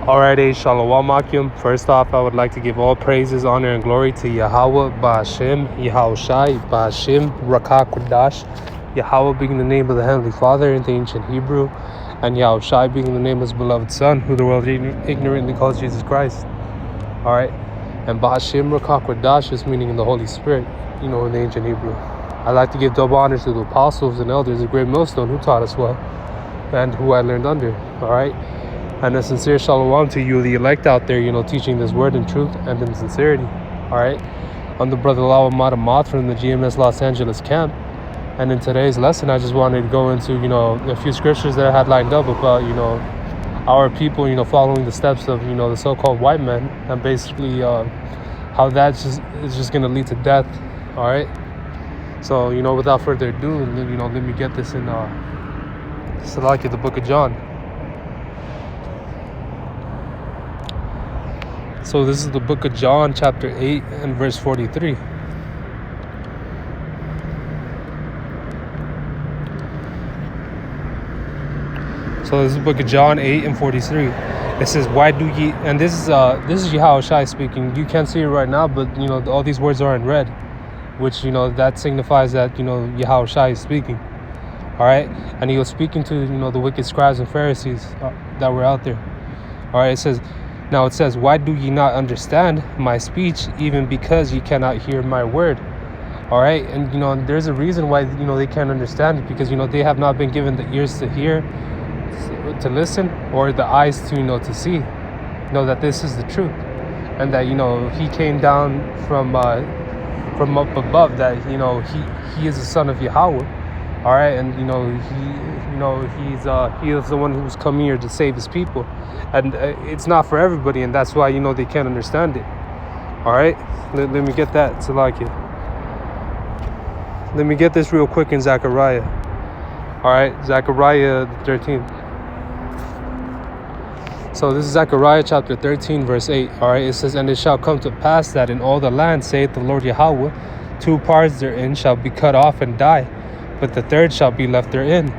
Alrighty, Shalom Akim. First off, I would like to give all praises, honor, and glory to Yahweh, Ba'ashem, Yahushai, Ba'ashem, Rakah Kudash. Yahweh being the name of the Heavenly Father in the ancient Hebrew, and Yahushai being the name of his beloved Son, who the world ignorantly calls Jesus Christ. Alright, and Ba'ashem, Rakah Kudash is meaning in the Holy Spirit, in the ancient Hebrew. I'd like to give double honors to the apostles and elders, the great millstone who taught us well, and who I learned under. Alright. And a sincere shalom to you, the elect out there, teaching this word in truth and in sincerity. All right. I'm the brother Lawa Matamat from the GMS Los Angeles camp. And in today's lesson, I just wanted to go into, a few scriptures that I had lined up about, our people, following the steps of, the so-called white men, and basically how that is just going to lead to death. All right. So, without further ado, let me get this in Salaki, the book of John. So this is the book of John, chapter 8 and verse 43. So this is the book of John 8 and 43. It says, "Why do ye?" And this is Yahushai speaking. You can't see it right now, but all these words are in red, which that signifies that Yahushai is speaking. All right, and he was speaking to the wicked scribes and Pharisees that were out there. All right, it says. Now it says, "Why do ye not understand my speech, even because ye cannot hear my word?" All right, and there's a reason why they can't understand it, because they have not been given the ears to hear, to listen, or the eyes to see, that this is the truth, and that he came down from up above, that he is the son of Yahweh. All right, and he is the one who's come here to save his people, and it's not for everybody, and that's why they can't understand it. All right, let me get that, Salakia. Let me get this real quick in Zechariah. All right, Zechariah 13. So this is Zechariah chapter 13, verse 8. All right, it says, "And it shall come to pass that in all the land, saith the Lord Yahweh, 2 parts therein shall be cut off and die, but the third shall be left therein."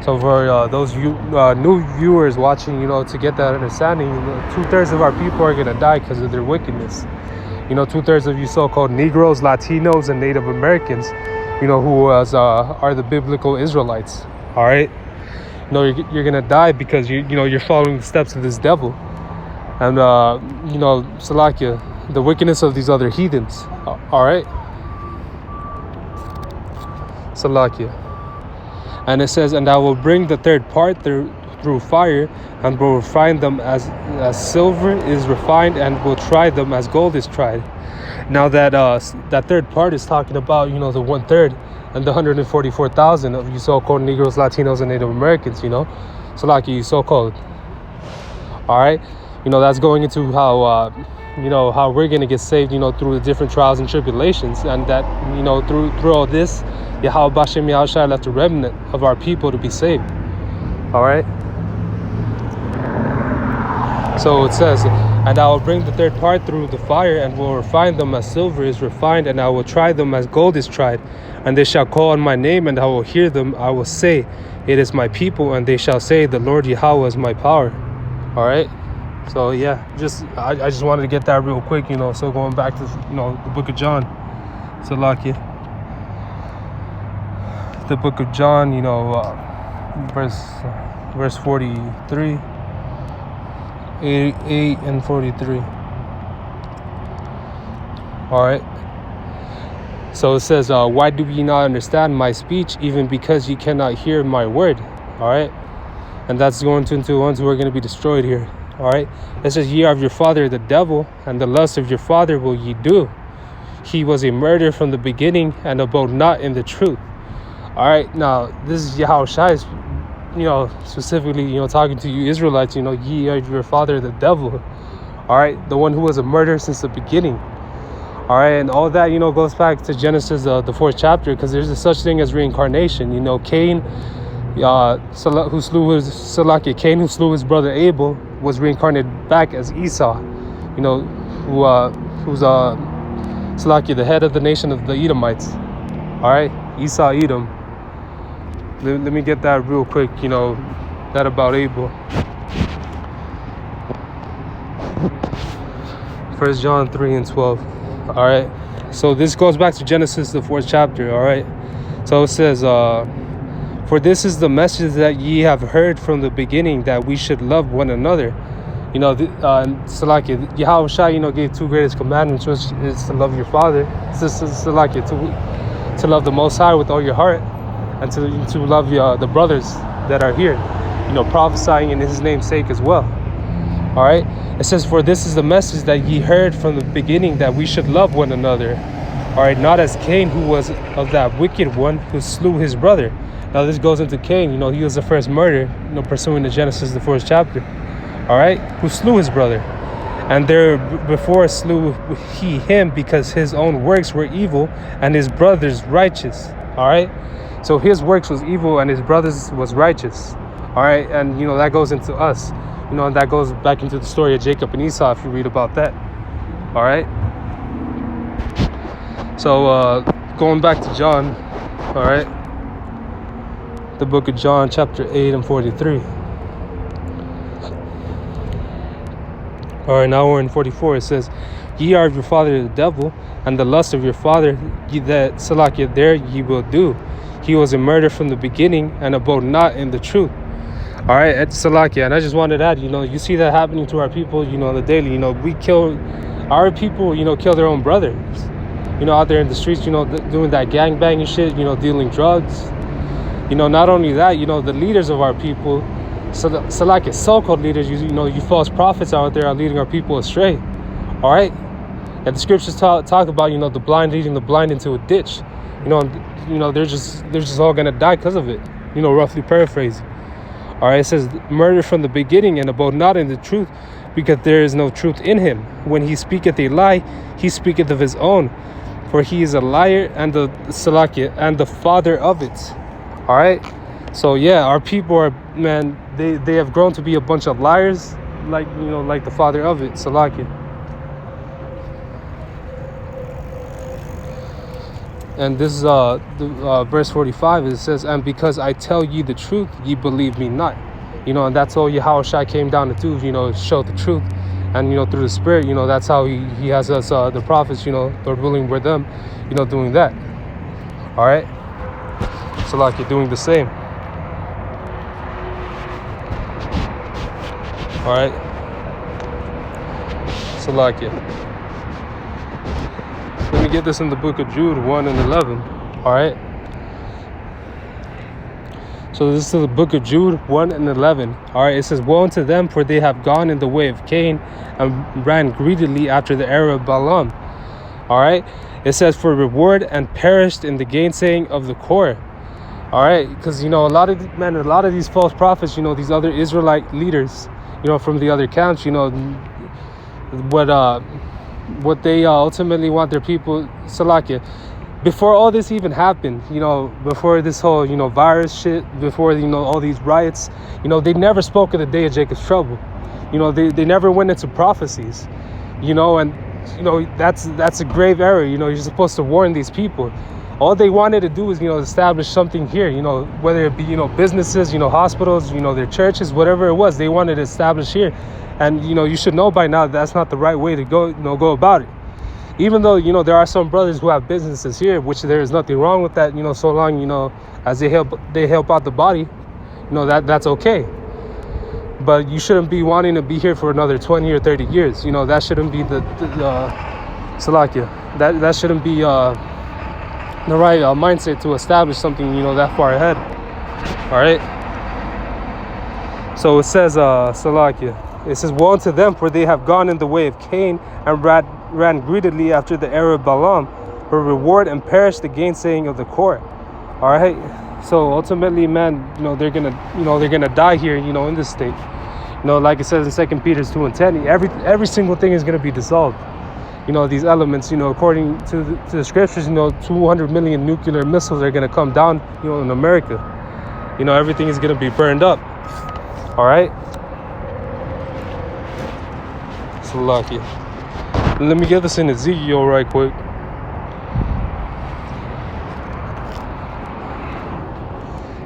So for those new viewers watching, to get that understanding, 2/3 of our people are going to die because of their wickedness. 2/3 of you so-called Negroes, Latinos, and Native Americans, who are the biblical Israelites. All right. You're going to die because you're following the steps of this devil. And, Salakia, the wickedness of these other heathens. All right. Salakia. And it says, "And I will bring the third part through fire, and will refine them as silver is refined, and will try them as gold is tried." Now that third part is talking about the 1/3 and the 144,000 of you so-called Negroes, Latinos, and Native Americans. So like you so-called. All right, that's going into how how we're gonna get saved, through the different trials and tribulations, and that through all this, Yahweh Bashem Yahushai left a remnant of our people to be saved. All right. So it says, "And I will bring the third part through the fire, and will refine them as silver is refined, and I will try them as gold is tried. And they shall call on my name, and I will hear them. I will say, it is my people, and they shall say, the Lord Yahweh is my power." All right. So yeah, I just wanted to get that real quick, So going back to the book of John, Salakia, the book of John, verse 43, 8 and 43. All right. So it says, "Why do ye not understand my speech, even because ye cannot hear my word?" All right. And that's going into the ones who are going to be destroyed here. All right. It says, "Ye are of your father the devil, and the lust of your father will ye do. He was a murderer from the beginning, and abode not in the truth." All right. Now this is Yahushai, specifically, talking to you Israelites. Ye are of your father the devil. All right. The one who was a murderer since the beginning. All right, and all that goes back to Genesis, the 4th chapter, because there's a such thing as reincarnation. Cain, who slew his brother Abel, was reincarnated back as Esau. Who's Salakia, the head of the nation of the Edomites. All right, Esau, Edom. Let me get that real quick. That about Abel. First John 3 and 12. All right. So this goes back to Genesis, the 4th chapter. All right. So it says, for this is the message that ye have heard from the beginning, that we should love one another. You know, so like Yahweh Shai, you know, gave 2 greatest commandments, which is to love your father. So like to love the Most High with all your heart, and to love the brothers that are here, you know, prophesying in His name's sake as well. All right. It says, for this is the message that ye heard from the beginning, that we should love one another. All right. Not as Cain, who was of that wicked one, who slew his brother. Now this goes into Cain. You know, he was the first murderer, you know, pursuing the Genesis, the 4th chapter. All right. Who slew his brother. And there before slew he him, because his own works were evil and his brother's righteous. All right. So his works was evil and his brother's was righteous. All right. And, you know, that goes into us. You know, and that goes back into the story of Jacob and Esau, if you read about that. All right. So going back to John. All right. The book of John, chapter 8 and 43. All right, now we're in 44. It says, ye are of your father the devil, and the lust of your father that Salakia there ye will do. He was a murderer from the beginning, and abode not in the truth. All right, at Salakia. And I just wanted to add, you know, you see that happening to our people, you know, on the daily. You know, we kill our people, you know, kill their own brothers, you know, out there in the streets, you know, doing that gangbanging shit, you know, dealing drugs. You know, not only that, you know, the leaders of our people, so like so-called leaders, you know, you false prophets out there are leading our people astray. All right. And the scriptures talk about, you know, the blind leading the blind into a ditch. You know, they're just all gonna die because of it. You know, roughly paraphrasing. All right. It says, murder from the beginning, and abode not in the truth, because there is no truth in him. When he speaketh a lie, he speaketh of his own, for he is a liar and the Salakia and the father of it. All right. So yeah, our people are, man, they have grown to be a bunch of liars, like, you know, like the father of it, Salakia. And this is verse 45. It says, and because I tell ye the truth, ye believe me not. You know, and that's all Yahweh Shai came down to do, you know, show the truth. And, you know, through the Spirit, you know, that's how he has us, the prophets, you know, Lord willing, we're them, you know, doing that. All right. Salakia, doing the same. All right. Salakia. Let me get this in the book of Jude 1 and 11. All right. So this is the book of Jude 1 and 11. All right. It says, woe unto them, for they have gone in the way of Cain and ran greedily after the error of Balaam. All right. It says, for reward, and perished in the gainsaying of the core. All right. Because, you know, a lot of these false prophets, you know, these other Israelite leaders, you know, from the other camps, you know, what they ultimately want their people, Salakia, before all this even happened, you know, before this whole, you know, virus shit, before, you know, all these riots, you know, they never spoke of the day of Jacob's trouble. You know, they never went into prophecies, you know, and, you know, that's a grave error. You know, you're supposed to warn these people. All they wanted to do is, you know, establish something here, you know, whether it be, you know, businesses, you know, hospitals, you know, their churches, whatever it was, they wanted to establish here. And, you know, you should know by now that's not the right way to go, you know, go about it. Even though, you know, there are some brothers who have businesses here, which there is nothing wrong with that, you know, so long, you know, as they help out the body, you know, that's okay. But you shouldn't be wanting to be here for another 20 or 30 years. You know, that shouldn't be the Salakia. That shouldn't be the right mindset to establish something, you know, that far ahead. All right. So it says, Salakia. It says, woe unto them, for they have gone in the way of Cain and ran greedily after the error of Balaam, for reward, and perished the gainsaying of the core. All right. So ultimately, man, you know, they're gonna die here, you know, in this state. You know, like it says in 2 Peter 2 and 10, every single thing is gonna be dissolved. You know, these elements, you know, according to the scriptures, you know, 200 million nuclear missiles are gonna come down, you know, in America. You know, everything is gonna be burned up. All right. So lucky. Let me get this in Ezekiel right quick.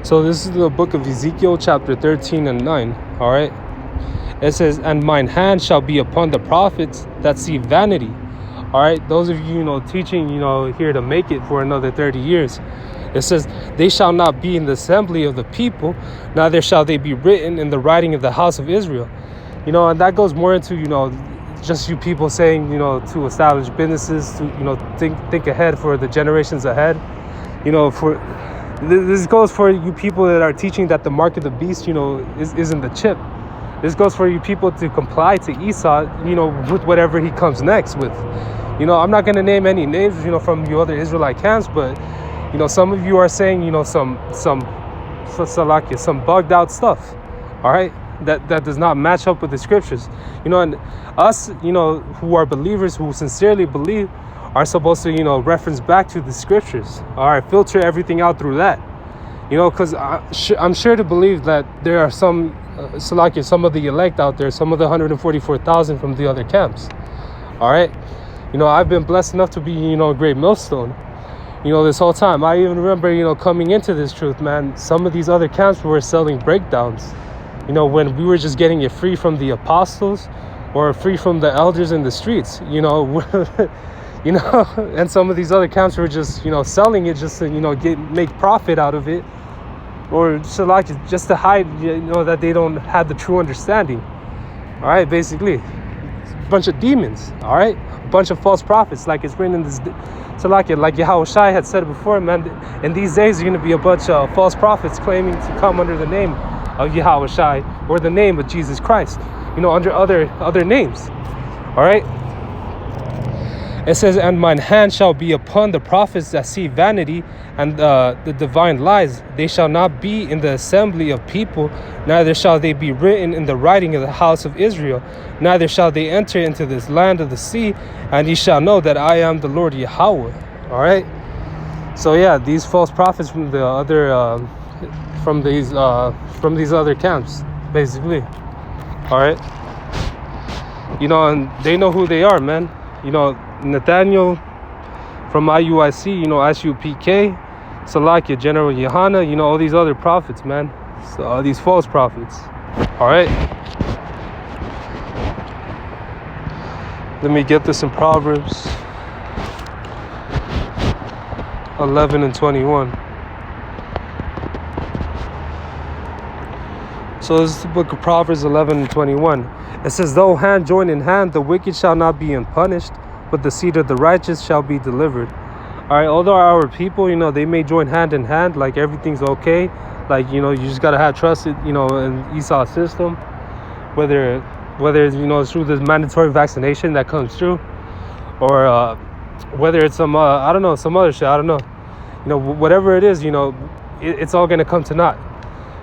So this is the book of Ezekiel, chapter 13 and 9. All right. It says, and mine hand shall be upon the prophets that see vanity. All right, those of you, teaching, here to make it for another 30 years. It says, they shall not be in the assembly of the people, neither shall they be written in the writing of the house of Israel. And that goes more into, just you people saying, to establish businesses, to, think ahead for the generations ahead. This goes for you people that are teaching that the mark of the beast, isn't the chip. This goes for you people to comply to Esau, with whatever he comes next with. I'm not going to name any names, from you other Israelite camps, but, some of you are saying, some bugged out stuff, all right, that does not match up with the scriptures. And us, who are believers, who sincerely believe, are supposed to, reference back to the scriptures, all right, filter everything out through that, because I'm sure to believe that there are some of the elect out there, some of the 144,000 from the other camps. All right. I've been blessed enough to be, a great millstone, this whole time. I even remember, coming into this truth, man, some of these other camps were selling breakdowns, when we were just getting it free from the apostles or free from the elders in the streets, and some of these other camps were just, selling it just to, make profit out of it. Or just to hide, that they don't have the true understanding. All right, basically, a bunch of demons. All right, a bunch of false prophets, like it's written in this. Like Yahushua had said before, man. In these days, you're going to be a bunch of false prophets claiming to come under the name of Yahushua or the name of Jesus Christ. Under other names. All right. It says, and mine hand shall be upon the prophets that see vanity and the divine lies. They shall not be in the assembly of people, neither shall they be written in the writing of the house of Israel. Neither shall they enter into this land of the sea, and ye shall know that I am the Lord Yahweh. All right. So yeah, these false prophets from the other, from these other camps, basically. All right. And they know who they are, man. Nathaniel from IUIC, SUPK, Salakia, General Yohana, all these other prophets, man. So, these false prophets. All right. Let me get this in Proverbs 11 and 21. So this is the book of Proverbs 11 and 21. It says, though hand join in hand, the wicked shall not be unpunished, but the seed of the righteous shall be delivered. All right, although our people, they may join hand in hand, like everything's okay. Like, you just got to have trust, in Esau's system. Whether it's, through the mandatory vaccination that comes through. Or whether it's some, some other shit, I don't know. Whatever it is, it's all going to come to naught.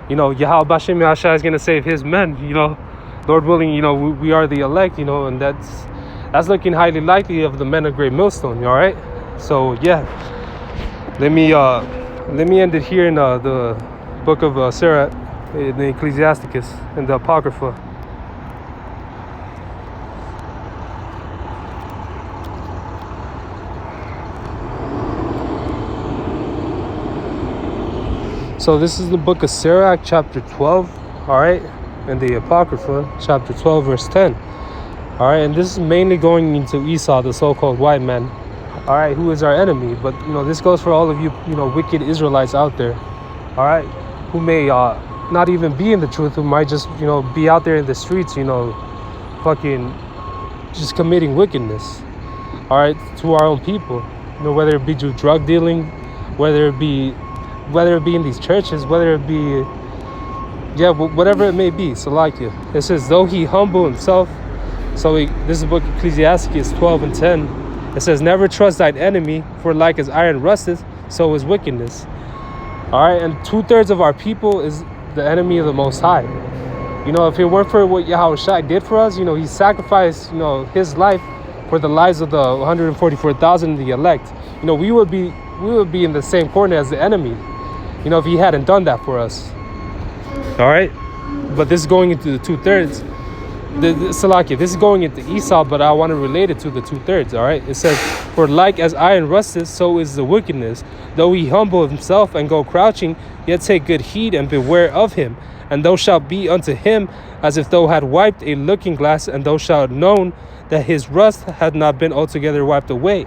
Yahweh Bashem Yahshua is going to save his men, Lord willing, we are the elect, and that's looking highly likely of the men of Great Millstone, all right? So, yeah, let me end it here in the book of Sirach, the Ecclesiasticus, and the Apocrypha. So this is the book of Sirach, chapter 12, all right? And the Apocrypha, chapter 12, verse 10. All right, and this is mainly going into Esau, the so-called white man, all right, who is our enemy. But, this goes for all of you, wicked Israelites out there, all right, who may not even be in the truth, who might just, be out there in the streets, fucking just committing wickedness, all right, to our own people, whether it be through drug dealing, whether it be in these churches, whether it be, whatever it may be. So it says, though he humble himself. So this is the book of Ecclesiastes 12 and 10. It says, never trust thine enemy, for like as iron rusteth, so is wickedness. All right, and 2/3 of our people is the enemy of the Most High. If it weren't for what Yahushua did for us, he sacrificed, his life for the lives of the 144,000 the elect. We would be in the same corner as the enemy, if he hadn't done that for us. All right, but this is going into the 2/3. Salakia, this is going into Esau, but I want to relate it to the 2/3. All right, it says, For like as iron rusteth, so is the wickedness. Though he humble himself and go crouching, yet take good heed and beware of him. And thou shalt be unto him as if thou had wiped a looking glass, and thou shalt known that his rust had not been altogether wiped away.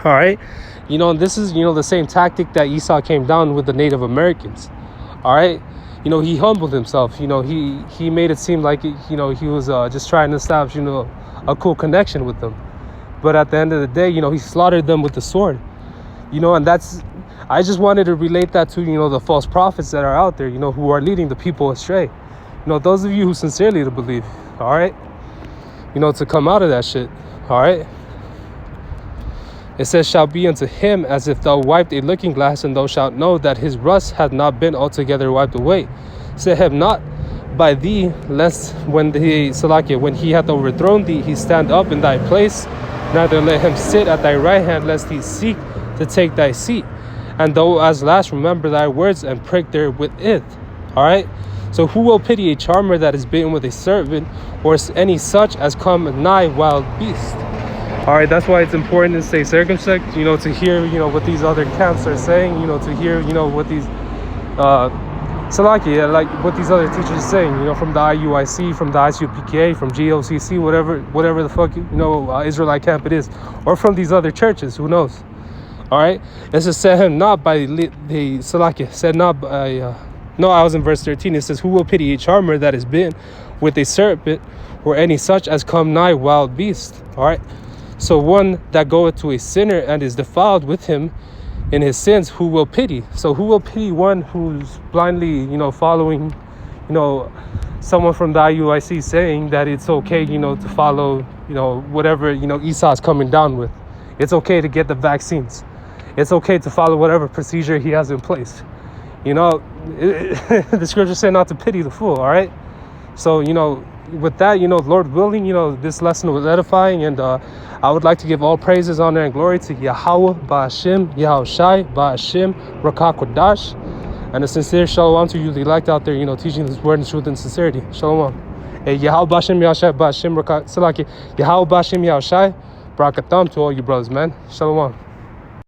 All right. And this is, the same tactic that Esau came down with the Native Americans. All right. He humbled himself. He made it seem like, he was just trying to establish, a cool connection with them. But at the end of the day, he slaughtered them with the sword. And I just wanted to relate that to, the false prophets that are out there, who are leading the people astray. Those of you who sincerely to believe, all right, to come out of that shit, all right. It says, shall be unto him as if thou wiped a looking glass, and thou shalt know that his rust hath not been altogether wiped away. Say have not by thee, lest when he hath overthrown thee, he stand up in thy place, neither let him sit at thy right hand, lest he seek to take thy seat. And thou as last remember thy words and prick therewith it. All right. So who will pity a charmer that is bitten with a serpent, or any such as come nigh wild beast? All right, that's why it's important to stay circumspect, to hear, what these other camps are saying, to hear, what these, like what these other teachers are saying, from the IUIC, from the ICUPK, from GOCC, whatever the fuck, Israelite camp it is, or from these other churches, who knows? All right, it says, said him not by the said not by, no, I was in verse 13. It says, who will pity a charmer that is bitten with a serpent, or any such as come nigh wild beast? All right. So one that goeth to a sinner and is defiled with him in his sins, who will pity? So who will pity one who's blindly, following, someone from the IUIC saying that it's okay, to follow, whatever, Esau's coming down with. It's okay to get the vaccines. It's okay to follow whatever procedure he has in place. The scripture said not to pity the fool, all right? So, with that, Lord willing, this lesson was edifying, and I would like to give all praises, honor, and glory to Yahweh, Ba'ashem, Yahushai, Ba'ashem, Rakah Kodash, and a sincere shalom to you, the elect out there, teaching this word in truth and sincerity. Shalom. Hey, Yahweh, Ba'ashem, Yahushai, Ba'ashem, Rakah, Salaki, Yahweh, Ba'ashem, Yahushai, Barakatam to all you brothers, man. Shalom.